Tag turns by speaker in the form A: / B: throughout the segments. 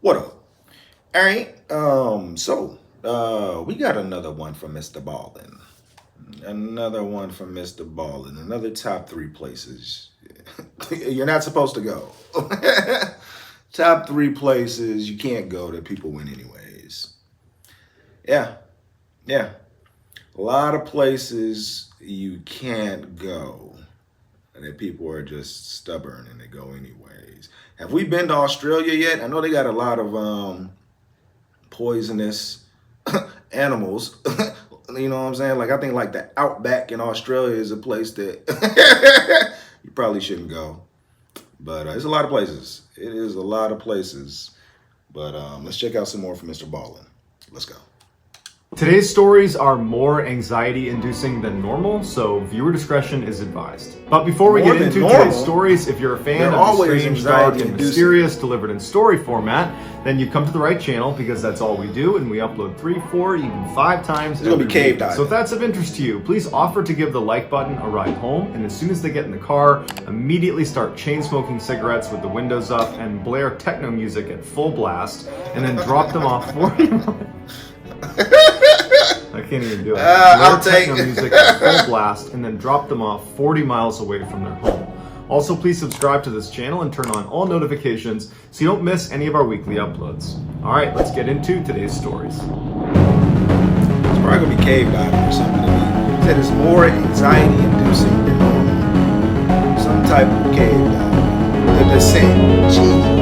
A: What up? All right. We got another one from MrBallen. Another one from MrBallen. Another top three places you're not supposed to go. Top three places you can't go that people win anyways. Yeah, yeah. A lot of places you can't go and that people are just stubborn and they go anyways. Have we been to Australia yet? I know they got a lot of poisonous animals. You know what I'm saying? Like I think like the outback in Australia is a place that you probably shouldn't go. But it's a lot of places. It is a lot of places. But let's check out some more from MrBallen. Let's go.
B: Today's stories are more anxiety-inducing than normal, so viewer discretion is advised. But before we get into today's stories, if you're a fan of the strange, dark, and mysterious delivered in story format, then you come to the right channel because that's all we do, and we upload 3, 4, even 5 times every week. So if that's of interest to you, please offer to give the like button a ride home, and as soon as they get in the car, immediately start chain-smoking cigarettes with the windows up and blare techno music at full blast, and then drop them off 40 miles. I can't even do it. I'll take music at full blast and then drop them off 40 miles away from their home. Also, please subscribe to this channel and turn on all notifications so you don't miss any of our weekly uploads. All right, let's get into today's stories.
A: It's probably gonna be cave diving or something to me. He said it's more anxiety-inducing than normal. Some type of cave diving. The descent. Jesus.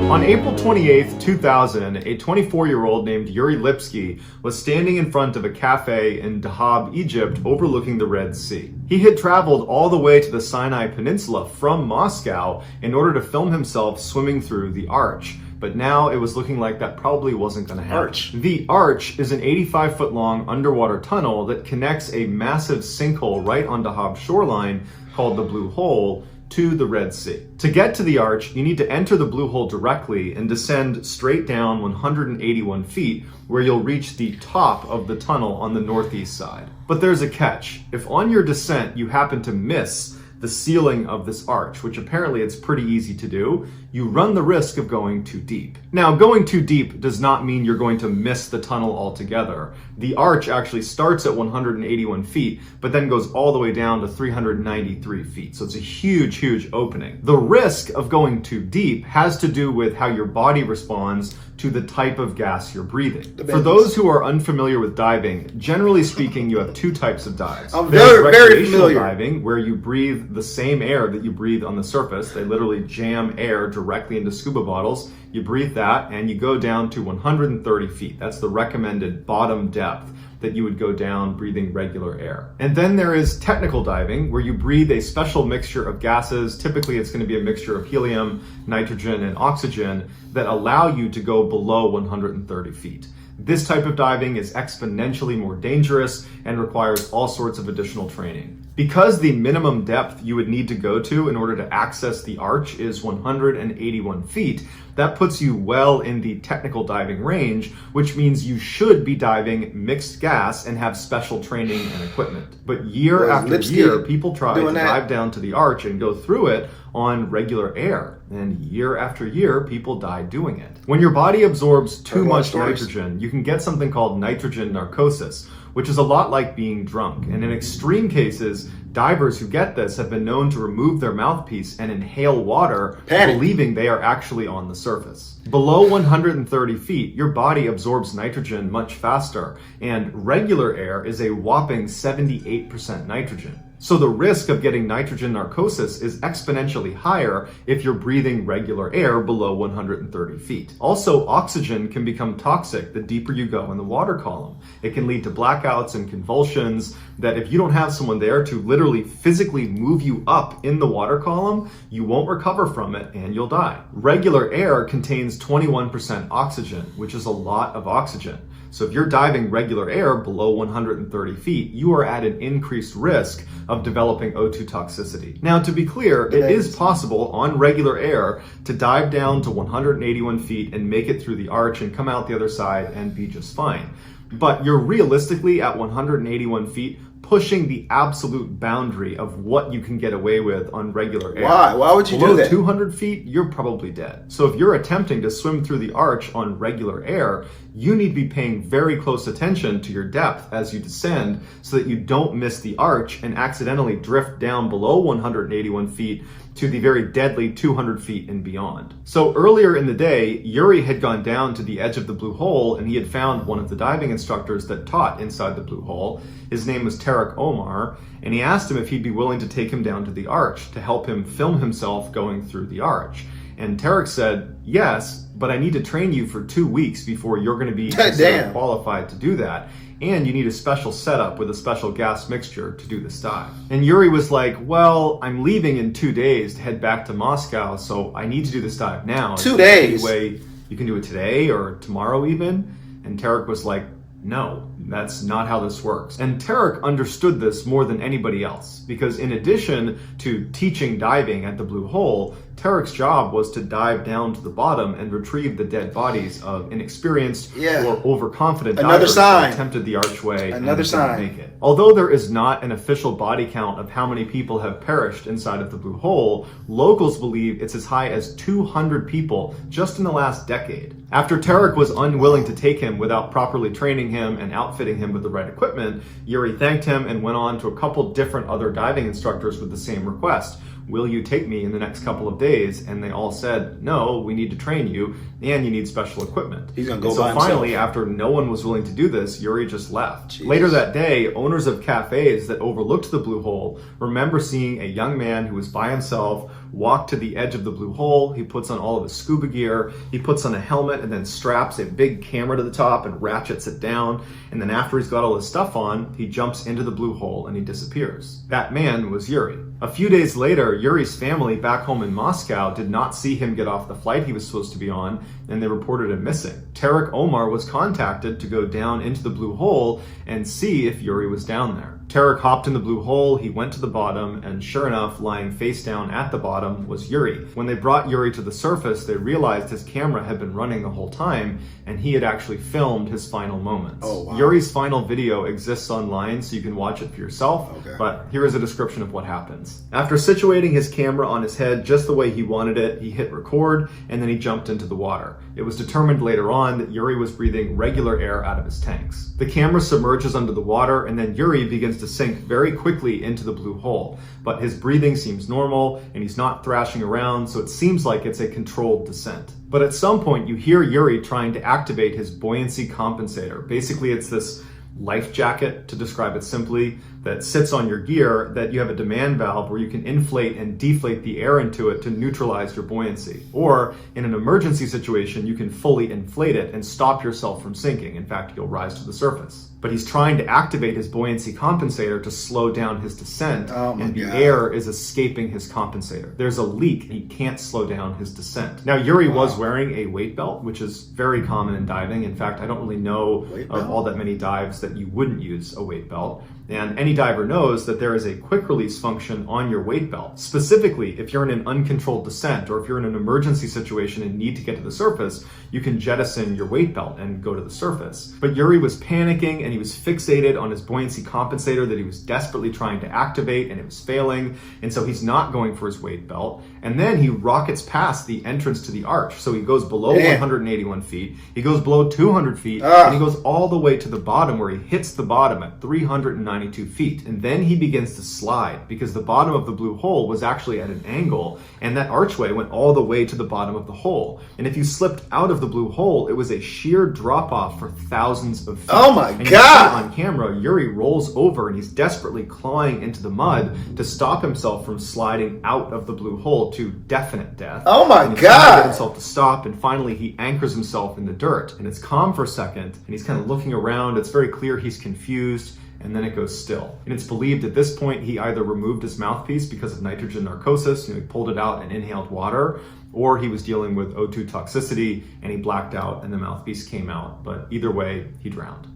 B: On April 28th, 2000, a 24-year-old named Yuri Lipsky was standing in front of a cafe in Dahab, Egypt, overlooking the Red Sea. He had traveled all the way to the Sinai Peninsula from Moscow in order to film himself swimming through the Arch. But now it was looking like that probably wasn't going to happen. The Arch is an 85-foot-long underwater tunnel that connects a massive sinkhole right on Dahab's shoreline called the Blue Hole to the Red Sea. To get to the Arch, you need to enter the Blue Hole directly and descend straight down 181 feet, where you'll reach the top of the tunnel on the northeast side. But there's a catch. If on your descent you happen to miss the ceiling of this arch, which apparently it's pretty easy to do, you run the risk of going too deep. Now, going too deep does not mean you're going to miss the tunnel altogether. The arch actually starts at 181 feet, but then goes all the way down to 393 feet. So it's a huge, huge opening. The risk of going too deep has to do with how your body responds to the type of gas you're breathing. For those who are unfamiliar with diving, generally speaking, you have 2 types of dives.
A: There's very familiar
B: diving, where you breathe the same air that you breathe on the surface. They literally jam air directly into scuba bottles. You breathe that and you go down to 130 feet. That's the recommended bottom depth that you would go down breathing regular air. And then there is technical diving, where you breathe a special mixture of gases. Typically it's going to be a mixture of helium, nitrogen, and oxygen that allow you to go below 130 feet. This type of diving is exponentially more dangerous and requires all sorts of additional training. Because the minimum depth you would need to go to in order to access the arch is 181 feet, that puts you well in the technical diving range, which means you should be diving mixed gas and have special training and equipment. But year after year, people try to dive down to the arch and go through it on regular air. And year after year, people die doing it. When your body absorbs too much nitrogen, you can get something called nitrogen narcosis, which is a lot like being drunk. And in extreme cases, divers who get this have been known to remove their mouthpiece and inhale water, believing they are actually on the surface. Below 130 feet, your body absorbs nitrogen much faster, and regular air is a whopping 78% nitrogen. So the risk of getting nitrogen narcosis is exponentially higher if you're breathing regular air below 130 feet. Also, oxygen can become toxic the deeper you go in the water column. It can lead to blackouts and convulsions that if you don't have someone there to literally physically move you up in the water column, you won't recover from it and you'll die. Regular air contains 21% oxygen, which is a lot of oxygen. So if you're diving regular air below 130 feet, you are at an increased risk of developing O2 toxicity. Now, to be clear, it is possible on regular air to dive down to 181 feet and make it through the arch and come out the other side and be just fine. But you're realistically at 181 feet pushing the absolute boundary of what you can get away with on regular air.
A: Why? Why would you
B: Below
A: do that?
B: 200 feet, you're probably dead. So if you're attempting to swim through the arch on regular air, you need to be paying very close attention to your depth as you descend so that you don't miss the arch and accidentally drift down below 181 feet to the very deadly 200 feet and beyond. So earlier in the day, Yuri had gone down to the edge of the blue hole and he had found one of the diving instructors that taught inside the blue hole. His name was Tarek Omar, and he asked him if he'd be willing to take him down to the arch to help him film himself going through the arch. And Tarek said, yes, but I need to train you for 2 weeks before you're going to be considered qualified to do that. And you need a special setup with a special gas mixture to do this dive. And Yuri was like, well, I'm leaving in 2 days to head back to Moscow, so I need to do this dive now.
A: 2 days?
B: Anyway, you can do it today or tomorrow even. And Tarek was like, no, that's not how this works. And Tarek understood this more than anybody else, because in addition to teaching diving at the blue hole, Tarek's job was to dive down to the bottom and retrieve the dead bodies of inexperienced or overconfident divers that attempted the archway and didn't make it. Although there is not an official body count of how many people have perished inside of the blue hole, locals believe it's as high as 200 people just in the last decade. After Tarek was unwilling to take him without properly training him and outfitting him with the right equipment, Yuri thanked him and went on to a couple different other diving instructors with the same request. Will you take me in the next couple of days? And they all said, no, we need to train you and you need special equipment.
A: He's gonna go
B: so
A: by
B: finally,
A: himself.
B: after no one was willing to do this, Yuri just left.
A: Jeez.
B: Later that day, owners of cafes that overlooked the blue hole remember seeing a young man who was by himself walk to the edge of the blue hole. He puts on all of his scuba gear, he puts on a helmet and then straps a big camera to the top and ratchets it down. And then after he's got all his stuff on, he jumps into the blue hole and he disappears. That man was Yuri. A few days later, Yuri's family back home in Moscow did not see him get off the flight he was supposed to be on, and they reported him missing. Tarek Omar was contacted to go down into the blue hole and see if Yuri was down there. Tarek hopped in the blue hole, he went to the bottom, and sure enough, lying face down at the bottom was Yuri. When they brought Yuri to the surface, they realized his camera had been running the whole time, and he had actually filmed his final moments.
A: Oh, wow.
B: Yuri's final video exists online, so you can watch it for yourself,
A: Okay.
B: but here is a description of what happens. After situating his camera on his head just the way he wanted it, he hit record, and then he jumped into the water. It was determined later on that Yuri was breathing regular air out of his tanks. The camera submerges under the water, and then Yuri begins to sink very quickly into the blue hole. But his breathing seems normal, and he's not thrashing around, so it seems like it's a controlled descent. But at some point, you hear Yuri trying to activate his buoyancy compensator. Basically, it's this life jacket, to describe it simply, that sits on your gear that you have a demand valve where you can inflate and deflate the air into it to neutralize your buoyancy. Or in an emergency situation, you can fully inflate it and stop yourself from sinking. In fact, you'll rise to the surface. But he's trying to activate his buoyancy compensator to slow down his descent, and the air is escaping his compensator. There's a leak and he can't slow down his descent. Now, Yuri was wearing a weight belt, which is very common in diving. In fact, I don't really know of all that many dives that you wouldn't use a weight belt. And any diver knows that there is a quick release function on your weight belt. Specifically, if you're in an uncontrolled descent or if you're in an emergency situation and need to get to the surface, you can jettison your weight belt and go to the surface. But Yuri was panicking and he was fixated on his buoyancy compensator that he was desperately trying to activate, and it was failing. And so he's not going for his weight belt. And then he rockets past the entrance to the arch. So he goes below 181 feet, he goes below 200 feet, and he goes all the way to the bottom where he hits the bottom at 392 feet. And then he begins to slide because the bottom of the blue hole was actually at an angle, and that archway went all the way to the bottom of the hole. And if you slipped out of the blue hole, it was a sheer drop off for thousands of feet.
A: Oh my
B: and you
A: God!
B: see on camera, Yuri rolls over and he's desperately clawing into the mud to stop himself from sliding out of the blue hole to definite death.
A: Oh my
B: and he's trying to
A: God!
B: get himself to stop, and finally he anchors himself in the dirt, and it's calm for a second, and he's kind of looking around. It's very clear he's confused, and then it goes still. And it's believed at this point he either removed his mouthpiece because of nitrogen narcosis, he pulled it out and inhaled water, or he was dealing with O2 toxicity and he blacked out and the mouthpiece came out. But either way, he drowned.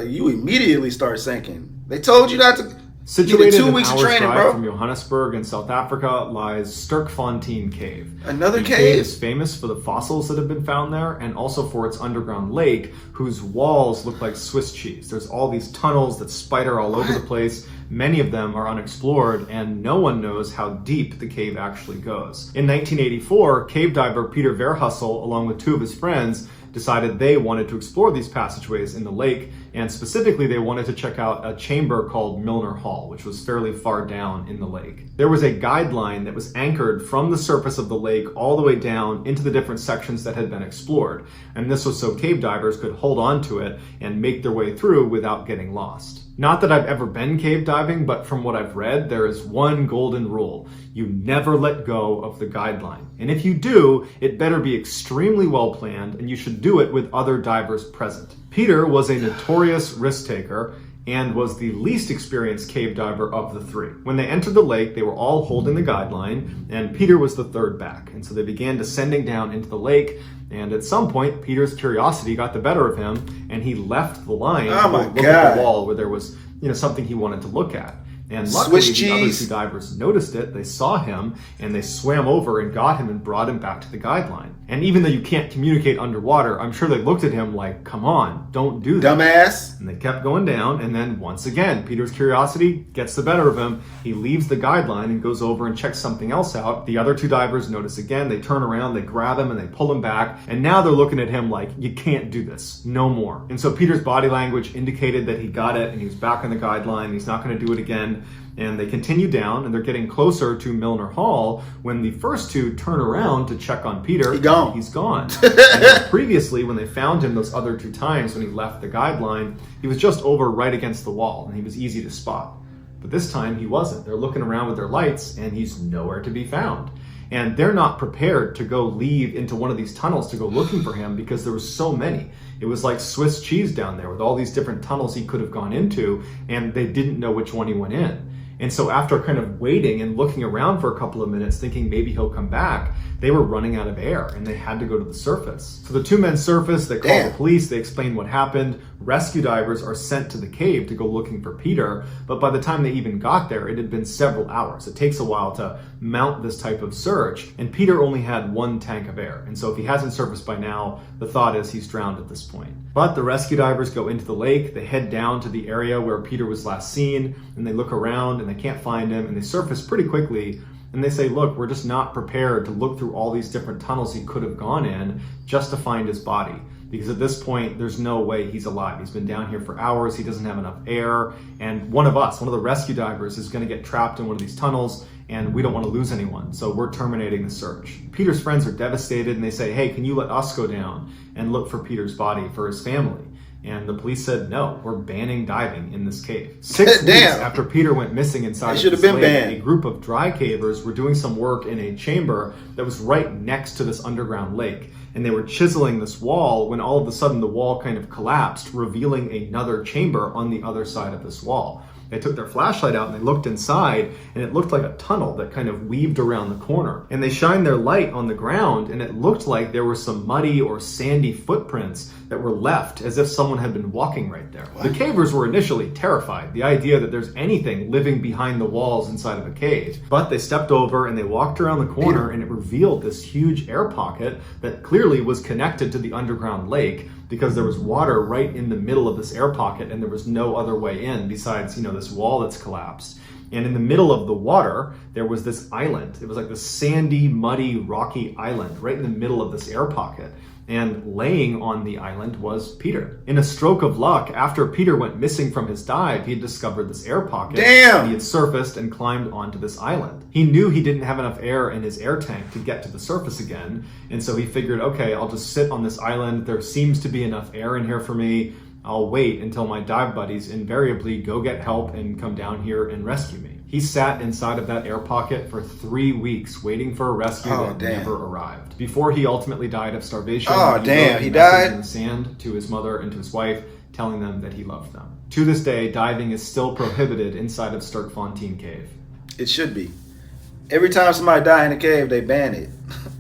A: You immediately start sinking. They told you not to.
B: Situated
A: You get 2
B: an
A: weeks of
B: hour's
A: training,
B: drive
A: bro.
B: from Johannesburg in South Africa lies Sterkfontein Cave.
A: Another
B: the
A: cave?
B: is famous for the fossils that have been found there and also for its underground lake, whose walls look like Swiss cheese. There's all these tunnels that spider all over the place. Many of them are unexplored, and no one knows how deep the cave actually goes. In 1984, cave diver Peter Verhusel, along with 2 of his friends, decided they wanted to explore these passageways in the lake, and specifically they wanted to check out a chamber called Milner Hall, which was fairly far down in the lake. There was a guideline that was anchored from the surface of the lake all the way down into the different sections that had been explored, and this was so cave divers could hold on to it and make their way through without getting lost. Not that I've ever been cave diving, but from what I've read, there is one golden rule. You never let go of the guideline. And if you do, it better be extremely well planned, and you should do it with other divers present. Peter was a notorious risk taker and was the least experienced cave diver of the 3. When they entered the lake, they were all holding the guideline, and Peter was the 3rd back. And so they began descending down into the lake, and at some point, Peter's curiosity got the better of him, and he left the line to look at the wall where there was, something he wanted to look at. And luckily, the other 2 divers noticed it, they saw him, and they swam over and got him and brought him back to the guideline. And even though you can't communicate underwater, I'm sure they looked at him like, come on, don't do that.
A: Dumbass.
B: And they kept going down, and then once again, Peter's curiosity gets the better of him. He leaves the guideline and goes over and checks something else out. The other 2 divers notice again, they turn around, they grab him, and they pull him back. And now they're looking at him like, you can't do this, no more. And so Peter's body language indicated that he got it, and he was back on the guideline, he's not gonna do it again. And they continue down, and they're getting closer to Milner Hall when the first 2 turn around to check on Peter. He's gone. And previously, when they found him those other 2 times when he left the guideline, he was just over right against the wall, and he was easy to spot. But this time, he wasn't. They're looking around with their lights, and he's nowhere to be found. And they're not prepared to go leave into one of these tunnels to go looking for him because there were so many. It was like Swiss cheese down there with all these different tunnels he could have gone into, and they didn't know which one he went in. And so after kind of waiting and looking around for a couple of minutes, thinking maybe he'll come back, they were running out of air and they had to go to the surface. So the 2 men surfaced, they called the police, they explained what happened. Rescue divers are sent to the cave to go looking for Peter, but by the time they even got there, it had been several hours. It takes a while to mount this type of search, and Peter only had 1 tank of air. And so if he hasn't surfaced by now, the thought is he's drowned at this point. But the rescue divers go into the lake, they head down to the area where Peter was last seen, and they look around and they can't find him, and they surface pretty quickly. And they say, look, we're just not prepared to look through all these different tunnels he could have gone in just to find his body. Because at this point, there's no way he's alive. He's been down here for hours, he doesn't have enough air, and one of the rescue divers is gonna get trapped in one of these tunnels, and we don't wanna lose anyone, so we're terminating the search. Peter's friends are devastated, and they say, hey, can you let us go down and look for Peter's body for his family? And the police said, no, we're banning diving in this cave. 6 weeks after Peter went missing inside of this lake, a group of dry cavers were doing some work in a chamber that was right next to this underground lake. And they were chiseling this wall when all of a sudden the wall kind of collapsed, revealing another chamber on the other side of this wall. They took their flashlight out and they looked inside, and it looked like a tunnel that kind of weaved around the corner. And they shined their light on the ground, and it looked like there were some muddy or sandy footprints that were left as if someone had been walking right there. What? The cavers were initially terrified, the idea that there's anything living behind the walls inside of a cave. But they stepped over and they walked around the corner, and it revealed this huge air pocket that clearly was connected to the underground lake, because there was water right in the middle of this air pocket and there was no other way in besides, this wall that's collapsed. And in the middle of the water, there was this island. It was like this sandy, muddy, rocky island right in the middle of this air pocket. And laying on the island was Peter. In a stroke of luck, after Peter went missing from his dive, he had discovered this air pocket. And he had surfaced and climbed onto this island. He knew he didn't have enough air in his air tank to get to the surface again. And so he figured, okay, I'll just sit on this island. There seems to be enough air in here for me. I'll wait until my dive buddies invariably go get help and come down here and rescue me. He sat inside of that air pocket for 3 weeks waiting for a rescue that never arrived. Before he ultimately died of starvation, he died in the sand to his mother and to his wife, telling them that he loved them. To this day, diving is still prohibited inside of Sterkfontein Cave.
A: It should be. Every time somebody dies in a cave, they ban it.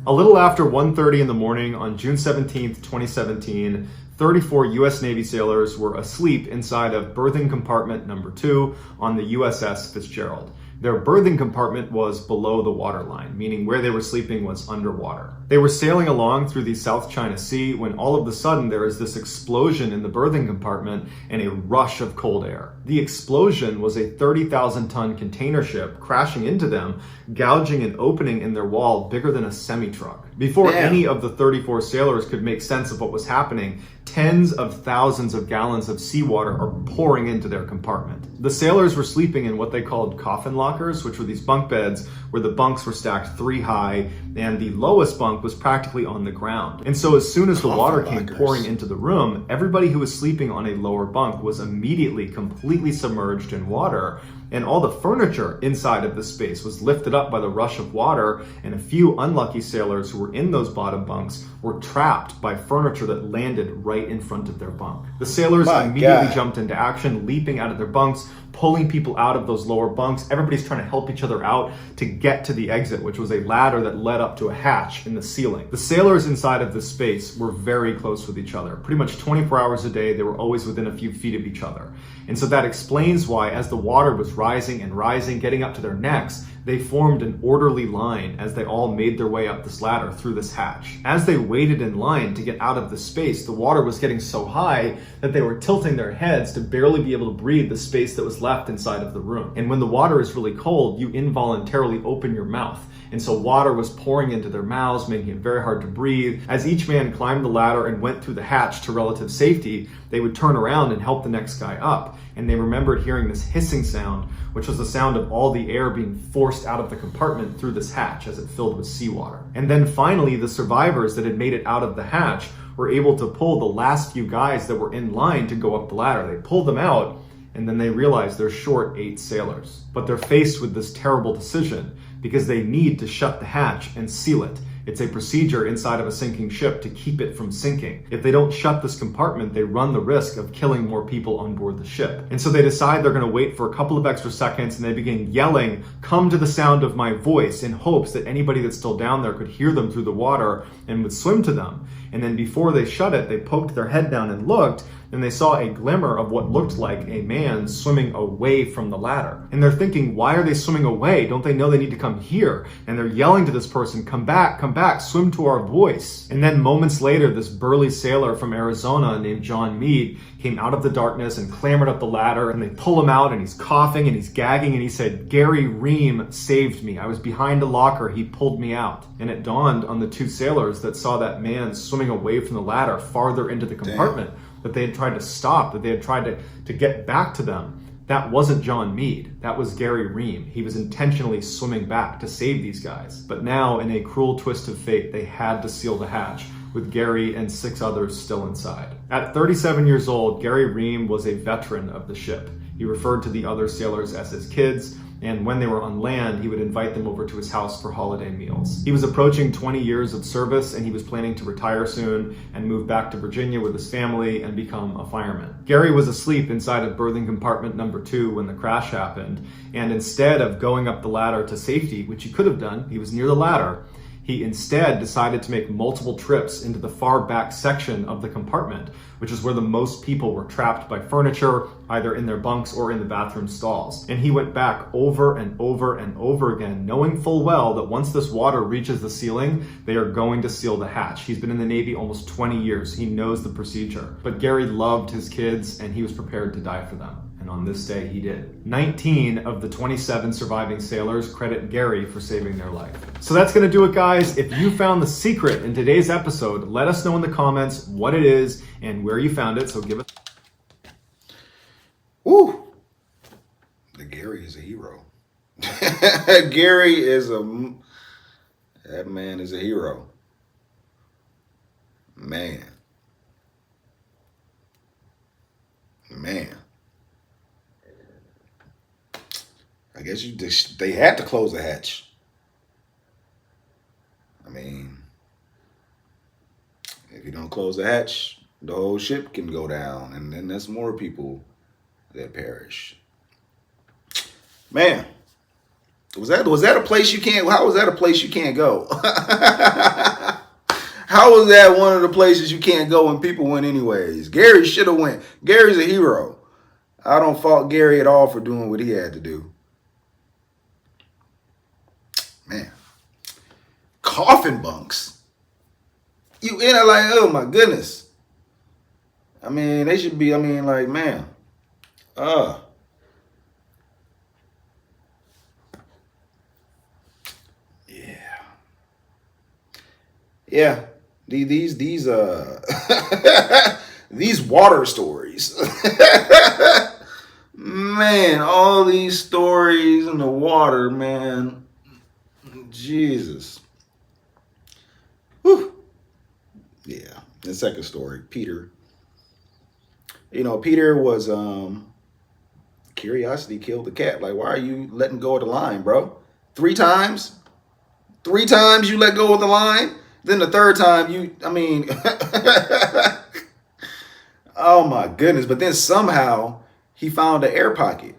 B: A little after 1:30 in the morning on June 17th, 2017, 34 U.S. Navy sailors were asleep inside of berthing compartment number 2 on the USS Fitzgerald. Their berthing compartment was below the waterline, meaning where they were sleeping was underwater. They were sailing along through the South China Sea when all of a sudden there is this explosion in the berthing compartment and a rush of cold air. The explosion was a 30,000-ton container ship crashing into them, gouging an opening in their wall bigger than a semi-truck. Before any of the 34 sailors could make sense of what was happening, tens of thousands of gallons of seawater are pouring into their compartment. The sailors were sleeping in what they called coffin lockers, which were these bunk beds where the bunks were stacked 3 high and the lowest bunk was practically on the ground. And so as soon as the water came pouring into the room, everybody who was sleeping on a lower bunk was immediately completely submerged in water. And all the furniture inside of the space was lifted up by the rush of water, and a few unlucky sailors who were in those bottom bunks were trapped by furniture that landed right in front of their bunk. The sailors immediately jumped into action, leaping out of their bunks, pulling people out of those lower bunks. Everybody's trying to help each other out to get to the exit, which was a ladder that led up to a hatch in the ceiling. The sailors inside of this space were very close with each other. Pretty much 24 hours a day, they were always within a few feet of each other. And so that explains why, as the water was rising and rising, getting up to their necks, they formed an orderly line as they all made their way up this ladder through this hatch. As they waited in line to get out of the space, the water was getting so high that they were tilting their heads to barely be able to breathe the space that was left inside of the room. And when the water is really cold, you involuntarily open your mouth. And so water was pouring into their mouths, making it very hard to breathe. As each man climbed the ladder and went through the hatch to relative safety, they would turn around and help the next guy up. And they remembered hearing this hissing sound, which was the sound of all the air being forced out of the compartment through this hatch as it filled with seawater. And then finally, the survivors that had made it out of the hatch were able to pull the last few guys that were in line to go up the ladder. They pulled them out, and then they realized they're short 8 sailors. But they're faced with this terrible decision because they need to shut the hatch and seal it. It's a procedure inside of a sinking ship to keep it from sinking. If they don't shut this compartment, they run the risk of killing more people on board the ship. And so they decide they're going to wait for a couple of extra seconds, and they begin yelling, "Come to the sound of my voice," in hopes that anybody that's still down there could hear them through the water and would swim to them. And then before they shut it, they poked their head down and looked, and they saw a glimmer of what looked like a man swimming away from the ladder. And they're thinking, why are they swimming away? Don't they know they need to come here? And they're yelling to this person, come back, swim to our voice. And then moments later, this burly sailor from Arizona named John Meade came out of the darkness and clambered up the ladder, and they pull him out, and he's coughing and he's gagging, and he said, "Gary Ream saved me. I was behind a locker. He pulled me out." And it dawned on the 2 sailors that saw that man swimming away from the ladder farther into the compartment that they had tried to stop, that they had tried to get back to them. That wasn't John Meade. That was Gary Ream. He was intentionally swimming back to save these guys. But now, in a cruel twist of fate, they had to seal the hatch, with Gary and 6 others still inside. At 37 years old, Gary Ream was a veteran of the ship. He referred to the other sailors as his kids, and when they were on land, he would invite them over to his house for holiday meals. He was approaching 20 years of service, and he was planning to retire soon and move back to Virginia with his family and become a fireman. Gary was asleep inside of berthing compartment number 2 when the crash happened, and instead of going up the ladder to safety, which he could have done, he was near the ladder, he instead decided to make multiple trips into the far back section of the compartment, which is where the most people were trapped by furniture, either in their bunks or in the bathroom stalls. And he went back over and over and over again, knowing full well that once this water reaches the ceiling, they are going to seal the hatch. He's been in the Navy almost 20 years. He knows the procedure. But Gary loved his kids, and he was prepared to die for them. And on this day, he did. 19 of the 27 surviving sailors credit Gary for saving their life. So that's going to do it, guys. If you found the secret in today's episode, let us know in the comments what it is and where you found it. So give it.
A: Woo! The Gary is a hero. Gary is that man is a hero. Man. I guess they had to close the hatch. I mean, if you don't close the hatch, the whole ship can go down, and then there's more people that perish. Man, was that a place you can't? How was that a place you can't go? How was that one of the places you can't go and people went anyways? Gary should have went. Gary's a hero. I don't fault Gary at all for doing what he had to do. Man. Coffin bunks. You in it like, oh my goodness. I mean, they should be, I mean, like, man. Yeah. Yeah. These these water stories. Man, all these stories in the water, man. Jesus. Whew. Yeah. The second story, Peter. You know, Peter was curiosity killed the cat. Like, why are you letting go of the line, bro? 3 times? 3 times you let go of the line? Then the third time I mean, oh my goodness. But then somehow he found an air pocket.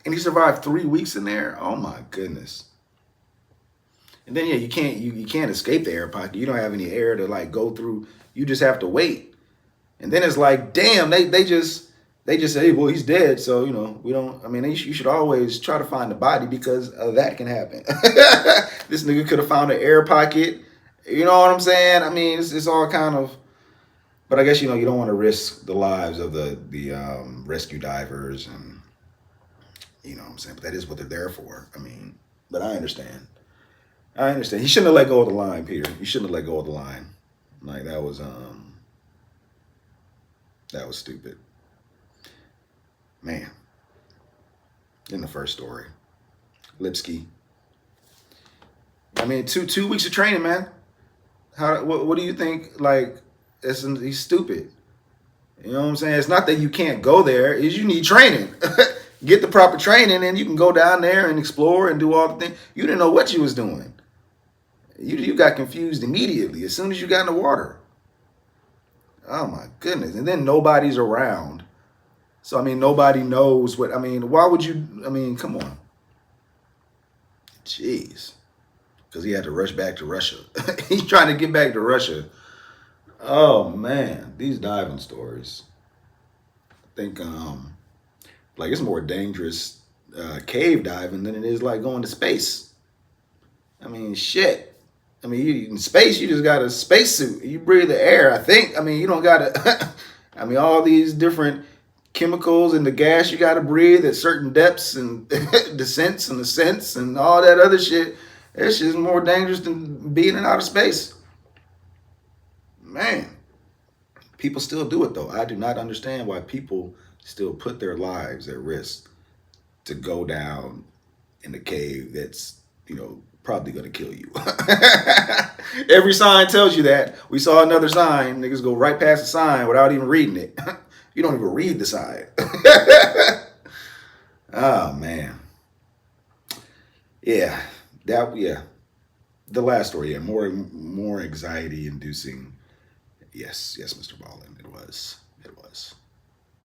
A: And he survived 3 weeks in there. Oh my goodness. And then yeah, you can't escape the air pocket. You don't have any air to like go through. You just have to wait. And then it's like, damn, they just say, hey, well, he's dead. So, you know, we don't, I mean, you should always try to find the body because that can happen. This nigga could have found an air pocket. You know what I'm saying? I mean, it's all kind of, but I guess, you know, you don't want to risk the lives of the rescue divers and, you know what I'm saying? But that is what they're there for. I mean, but I understand. He shouldn't have let go of the line, Peter. You shouldn't have let go of the line. Like that was stupid. Man. In the first story. Lipsky. I mean, two weeks of training, man. What do you think? Like, he's stupid. You know what I'm saying? It's not that you can't go there. Is you need training. Get the proper training, and you can go down there and explore and do all the things. You didn't know what you was doing. You got confused immediately as soon as you got in the water. Oh my goodness! And then nobody's around. So I mean, nobody knows what. I mean, why would you? I mean, come on. Jeez. Because he had to rush back to Russia. He's trying to get back to Russia. Oh man, these diving stories. I think like it's more dangerous cave diving than it is like going to space. I mean, shit. I mean, in space, you just got a spacesuit. You breathe the air, I think. I mean, you don't got to, I mean, all these different chemicals in the gas you got to breathe at certain depths and descents and ascents and all that other shit. It's just more dangerous than being in outer space. Man, people still do it though. I do not understand why people still put their lives at risk to go down in the cave that's, you know, probably going to kill you. Every sign tells you that. We saw another sign. Niggas go right past the sign without even reading it. You don't even read the sign. Oh, man. Yeah. The last story, yeah, more anxiety inducing. Yes, MrBallen, it was.